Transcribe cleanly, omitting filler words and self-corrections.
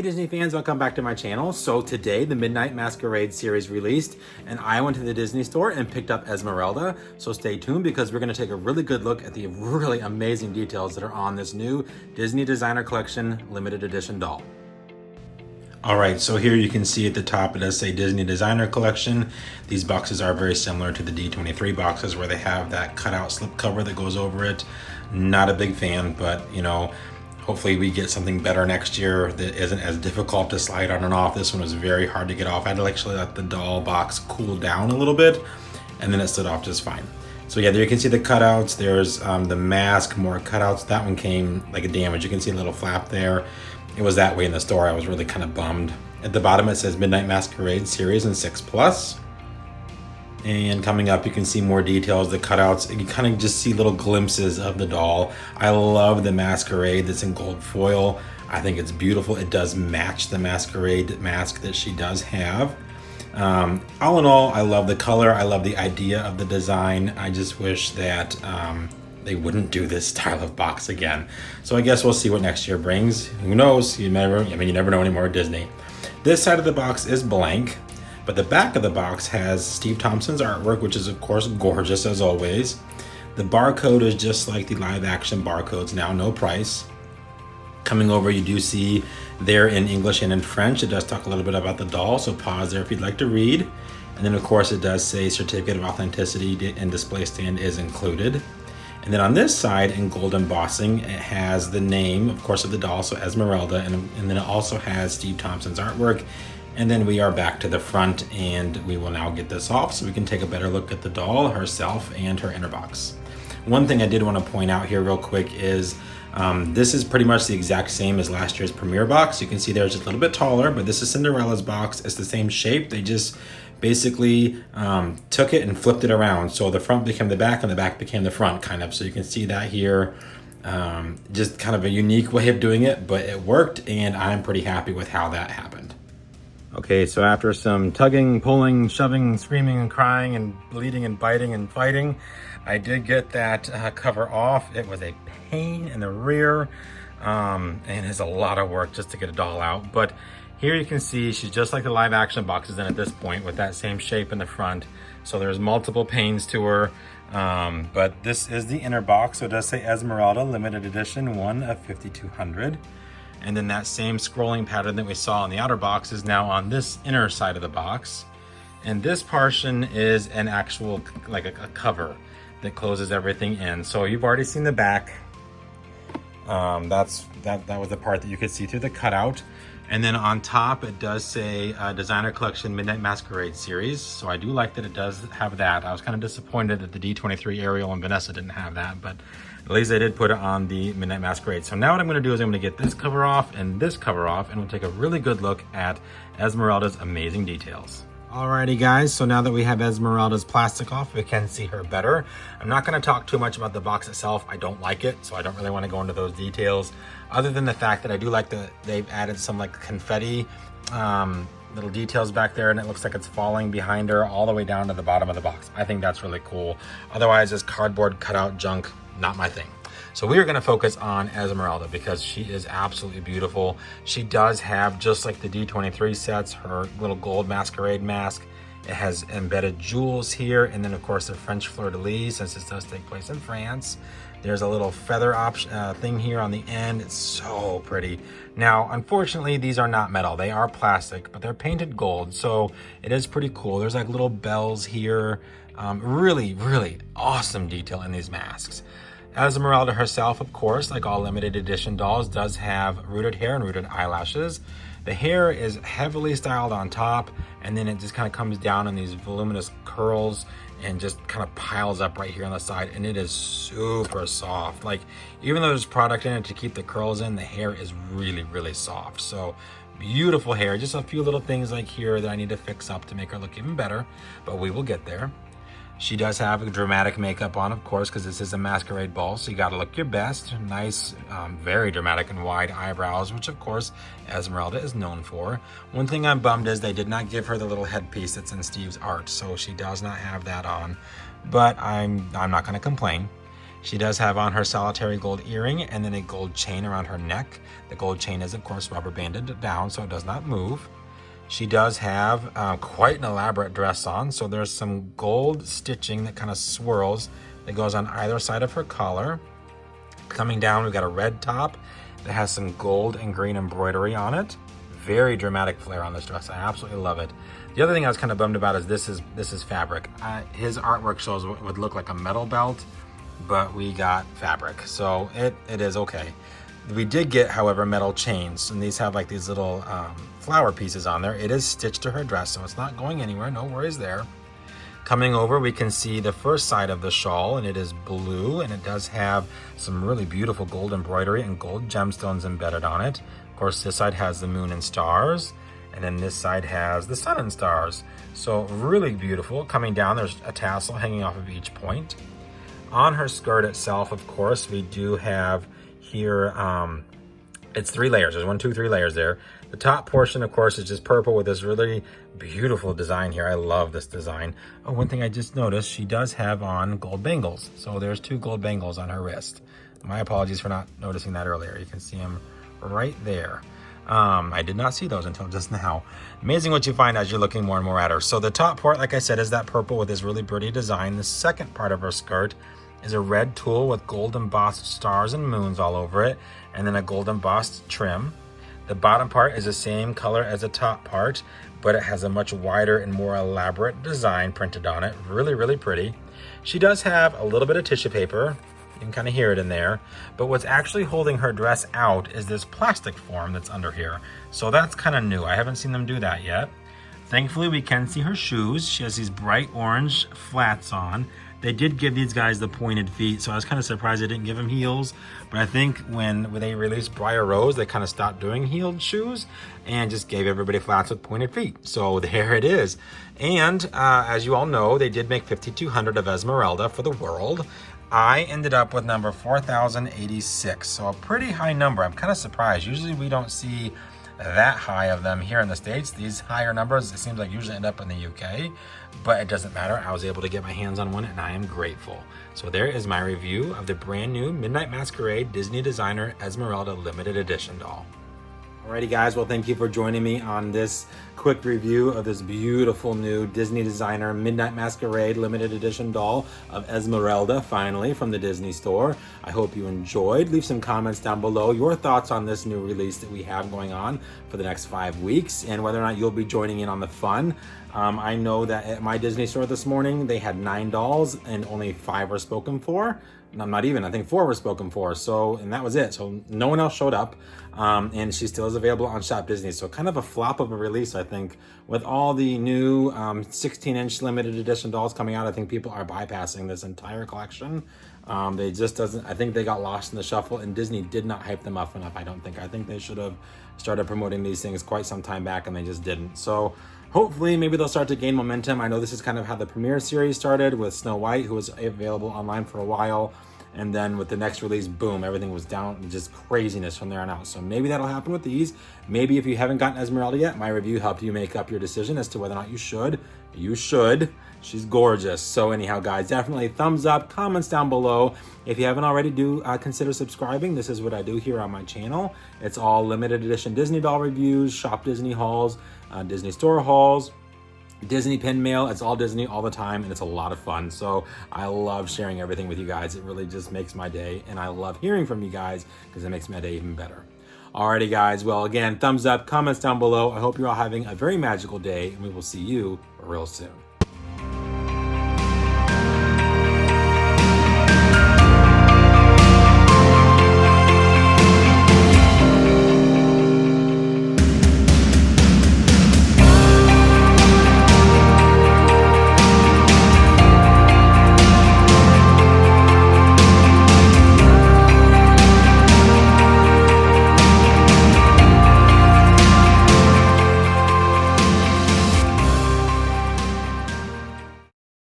Hey Disney fans, welcome back to my channel. So today the Midnight Masquerade series released and I went to the Disney store and picked up Esmeralda. So stay tuned because we're going to take a really good look at the really amazing details that are on this new Disney Designer Collection limited edition doll. All right, so here you can see at the top it does say Disney Designer Collection. These boxes are very similar to the D23 boxes where they have that cutout slip cover that goes over it. Not a big fan, but you know, hopefully we get something better next year that isn't as difficult to slide on and off. This one was very hard to get off. I had to actually let the doll box cool down a little bit and then it slid off just fine. So yeah, there you can see the cutouts. There's the mask, more cutouts. That one came like a damage. You can see a little flap there. It was that way in the store. I was really kind of bummed. At the bottom it says Midnight Masquerade Series and 6+. And coming up, you can see more details, the cutouts. You kind of just see little glimpses of the doll. I love the Masquerade that's in gold foil. I think it's beautiful. It does match the Masquerade mask that she does have. All in all, I love the color. I love the idea of the design. I just wish that they wouldn't do this style of box again. So I guess we'll see what next year brings. Who knows? You never know anymore at Disney. This side of the box is blank. But the back of the box has Steve Thompson's artwork, which is of course gorgeous as always. The barcode is just like the live action barcodes now, no price. Coming over, you do see there in English and in French. It does talk a little bit about the doll, so pause there if you'd like to read. And then of course it does say certificate of authenticity and display stand is included. And then on this side in gold embossing, it has the name, of course, of the doll, so Esmeralda, and then it also has Steve Thompson's artwork. And then we are back to the front and we will now get this off so we can take a better look at the doll herself and her inner box. One thing I did want to point out here real quick is this is pretty much the exact same as last year's premiere box. You can see there's just a little bit taller, but this is Cinderella's box. It's the same shape. They just basically took it and flipped it around. So the front became the back and the back became the front kind of. So you can see that here. Just kind of a unique way of doing it, but it worked and I'm pretty happy with how that happened. Okay, so after some tugging, pulling, shoving, screaming and crying and bleeding and biting and fighting, I did get that cover off. It was a pain in the rear and it's a lot of work just to get a doll out. But here you can see she's just like the live action boxes in at this point with that same shape in the front. So there's multiple panes to her. But this is the inner box. So it does say Esmeralda, limited edition, 1 of 5,200. And then that same scrolling pattern that we saw on the outer box is now on this inner side of the box. And this portion is an actual, like a cover that closes everything in. So you've already seen the back. That was the part that you could see through the cutout. And then on top, it does say Designer Collection Midnight Masquerade Series. So I do like that it does have that. I was kind of disappointed that the D23 Ariel and Vanessa didn't have that, but at least they did put it on the Midnight Masquerade. So now what I'm gonna do is I'm gonna get this cover off and this cover off, and we'll take a really good look at Esmeralda's amazing details. Alrighty guys, so now that we have Esmeralda's plastic off, we can see her better. I'm not gonna talk too much about the box itself. I don't like it, so I don't really wanna go into those details, other than the fact that I do like that they've added some like confetti little details back there, and it looks like it's falling behind her all the way down to the bottom of the box. I think that's really cool. Otherwise, this cardboard cutout junk, not my thing. So we are going to focus on Esmeralda because she is absolutely beautiful. She does have, just like the D23 sets, her little gold masquerade mask. It has embedded jewels here, and then of course the French fleur-de-lis, since this does take place in France. There's a little feather thing here on the end. It's so pretty. Now, unfortunately, these are not metal. They are plastic, but they're painted gold, so it is pretty cool. There's like little bells here. Really, really awesome detail in these masks. Esmeralda herself, of course, like all limited edition dolls, does have rooted hair and rooted eyelashes. The hair is heavily styled on top, and then it just kind of comes down in these voluminous curls and just kind of piles up right here on the side, and it is super soft. Like, even though there's product in it to keep the curls in, the hair is really, really soft. So beautiful hair. Just a few little things like here that I need to fix up to make her look even better, but we will get there. She does have a dramatic makeup on, of course, because this is a masquerade ball, so you gotta look your best. Nice, very dramatic and wide eyebrows, which of course Esmeralda is known for. One thing I'm bummed is they did not give her the little headpiece that's in Steve's art, so she does not have that on, but I'm not gonna complain. She does have on her solitary gold earring and then a gold chain around her neck. The gold chain is, of course, rubber banded down so it does not move. She does have quite an elaborate dress on. So there's some gold stitching that kind of swirls that goes on either side of her collar. Coming down, we've got a red top that has some gold and green embroidery on it. Very dramatic flair on this dress. I absolutely love it. The other thing I was kind of bummed about is this is fabric. His artwork shows what would look like a metal belt, but we got fabric, so it is okay. We did get, however, metal chains, and these have like these little flower pieces on there. It is stitched to her dress, so it's not going anywhere. No worries there. Coming over, we can see the first side of the shawl, and it is blue, and it does have some really beautiful gold embroidery and gold gemstones embedded on it. Of course, this side has the moon and stars, and then this side has the sun and stars. So really beautiful. Coming down, there's a tassel hanging off of each point. On her skirt itself, of course, we do have here, it's 3 layers. There's 1, 2, 3 layers there. The top portion, of course, is just purple with this really beautiful design here. I love this design. Oh, one thing I just noticed, she does have on gold bangles. So there's 2 gold bangles on her wrist. My apologies for not noticing that earlier. You can see them right there. I did not see those until just now. Amazing what you find as you're looking more and more at her. So the top part, like I said, is that purple with this really pretty design. The second part of her skirt is a red tulle with gold embossed stars and moons all over it, and then a gold embossed trim. The bottom part is the same color as the top part, but it has a much wider and more elaborate design printed on it. Really, really pretty. She does have a little bit of tissue paper. You can kind of hear it in there. But what's actually holding her dress out is this plastic form that's under here. So that's kind of new. I haven't seen them do that yet. Thankfully, we can see her shoes. She has these bright orange flats on. They did give these guys the pointed feet, so I was kind of surprised they didn't give them heels. But I think when they released Briar Rose, they kind of stopped doing heeled shoes and just gave everybody flats with pointed feet. So there it is. And as you all know, they did make 5,200 of Esmeralda for the world. I ended up with number 4,086, so a pretty high number. I'm kind of surprised. Usually we don't see that high of them here in the States. These higher numbers, it seems like usually end up in the UK, but it doesn't matter. I was able to get my hands on one and I am grateful. So there is my review of the brand new Midnight Masquerade Disney Designer Esmeralda Limited Edition doll. Alrighty guys, well thank you for joining me on this quick review of this beautiful new Disney Designer Midnight Masquerade limited edition doll of Esmeralda, finally, from the Disney store. I hope you enjoyed. Leave some comments down below, your thoughts on this new release that we have going on for the next 5 weeks, and whether or not you'll be joining in on the fun. I know that at my Disney store this morning, they had 9 dolls and only 5 were spoken for. No, not even, I think 4 were spoken for. So, and that was it. So no one else showed up. And she still is available on Shop Disney. So kind of a flop of a release, I think. With all the new 16-inch limited edition dolls coming out, I think people are bypassing this entire collection. They just doesn't, I think they got lost in the shuffle, and Disney did not hype them up enough, I don't think. I think they should have started promoting these things quite some time back, and they just didn't. So hopefully maybe they'll start to gain momentum. I know this is kind of how the premiere series started with Snow White, who was available online for a while. And then with the next release, boom, everything was down, just craziness from there on out. So maybe that'll happen with these. Maybe if you haven't gotten Esmeralda yet, my review helped you make up your decision as to whether or not you should. You should. She's gorgeous. So anyhow, guys, definitely thumbs up, comments down below. If you haven't already, do consider subscribing. This is what I do here on my channel. It's all limited edition Disney doll reviews, Shop Disney hauls, Disney store hauls, Disney pin mail. It's all Disney all the time, and it's a lot of fun. So I love sharing everything with you guys. It really just makes my day, and I love hearing from you guys because it makes my day even better. Alrighty guys, well again, thumbs up, comments down below. I hope you're all having a very magical day, and we will see you real soon.